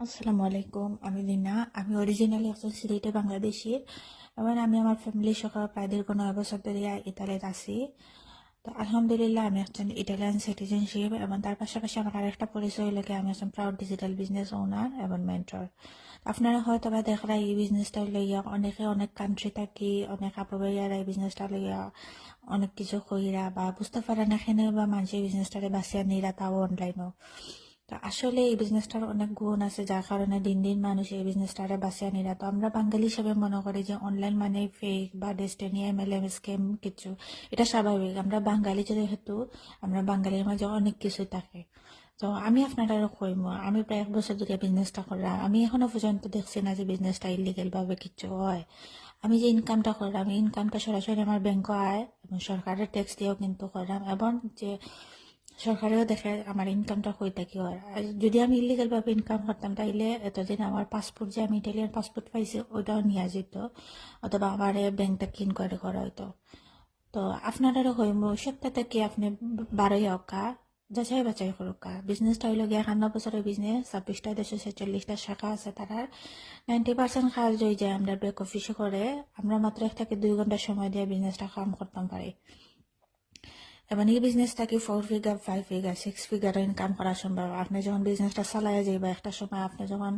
আসসালামু আলাইকুম। আমি রিনা। আমি অরিজিনালি একজন সিলেটে বাংলাদেশী এবং আমি আমার ফ্যামিলির সহ প্রায় দীর্ঘ 9 বছর ধরে ইতালিতে আছি। তো আলহামদুলিল্লাহ আমি একজন ইটালিয়ান সিটিজেনশিপ এবং তার পাশাপাশি আমার আরেকটা পরিচয় লাগে আমি একজন প্রাউড ডিজিটাল বিজনেস ওনার এবং মেন্টর। আপনারা হয়তো বা দেখরা এই বিজনেসটা লইয়া অনেকে অনেক কান্ট্রি থাকি অনেক আপুবাইয়ারা এই বিজনেসটা লইয়া অনেক কিছু কইরা বা বুঝতে পারে না এখানে বা মানুষের বিজনেসটারে বাঁচিয়ে নিরা তাও অনলাইনও। তো আসলে এই বিজনেসটার অনেক গুণ আছে যার কারণে দিন দিন মানুষ এই বিজনেসটারে বাঁচিয়ে নিরা। তো আমরা বাঙালি হিসেবে মনে করি যে অনলাইন মানে ফেক বা ডেস্টিনি এমএলএম স্ক্যাম কিছু, এটা স্বাভাবিক। আমরা বাঙালি যেহেতু আমরা বাঙালির মাঝে অনেক কিছু থাকে। তো আমি আপনারা কইম আমি প্রায় 1 বছর ধরে বিজনেসটা করলাম, আমি এখনো পর্যন্ত দেখছি না যে বিজনেসটা ইলিগেল ভাবে কিছু হয়। আমি যে ইনকামটা করলাম এই ইনকামটা সরাসরি আমার ব্যাংকে আয় এবং সরকারের ট্যাক্স দিয়েও কিন্তু করলাম এবং যে সরকারেও দেখে আমার ইনকামটা কই থাকি হয়। আর যদি আমি ইলিগাল ভাবে ইনকাম করতাম তাইলে এতদিন আমার পাসপোর্ট যে আমি ইটালিয়ান পাসপোর্ট পাইছি ওইটাও নিয়ে যেত অথবা আমার ব্যাংকটা ইনকোয়ারি করা হইতো। তো আপনারা হইম সপ্তাহ থেকে আপনি 12 অক্কা যাচাই বাছাই করুকা। বিজনেসটা হইল গিয়ে 91 বছরের বিজনেস, 26টা 246টা শাখা আছে। তারা 90% কাজ হয়ে যায় আমরা ব্যাক অফিসে করে। আমরা মাত্র 1 থেকে 2 ঘন্টা সময় দিয়ে বিজনেসটা কাম করতাম পারি এবং এই বিজনেসটাকে 4 ফিগার 5 ফিগার 6 ফিগার ইনকাম করা সম্ভব। আপনি যখন বিজনেসটা চালাইয়া যাইবা একটা সময় আপনি যখন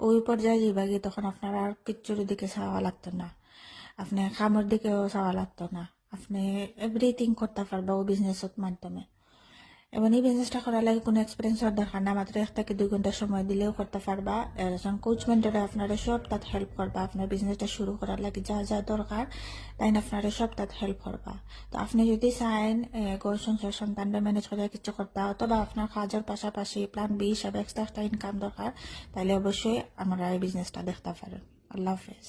ওই পর্যায়ে যাইবা গিয়ে তখন আপনার আর কিচ্ছুর দিকে চাওয়া লাগতো না, আপনি কামের দিকেও চাওয়া লাগতো না, আপনি এভরিথিং করতে পারবা ওই বিজনেসের মাধ্যমে। এবং এই বিজনেসটা করার লাগে কোনো এক্সপিরিয়েন্সের দরকার না, মাত্র 1 থেকে 2 ঘন্টা সময় দিলেও করতে পারবা। একজন কোচ মেন্টরে আপনারা সব তাত হেল্প করবা। আপনার বিজনেসটা শুরু করার লাগে যা যা দরকার তাই আপনারা সব তাত হেল্প করবা। তো আপনি যদি চাইন ঘর সংসার সন্তানরা ম্যানেজ করে কিছু করতে অথবা আপনার কাজের পাশাপাশি প্ল্যান বি হিসাবে এক্সট্রা একটা ইনকাম দরকার তাহলে অবশ্যই আমরা এই বিজনেসটা দেখতে পারেন। আল্লাহ হাফেজ।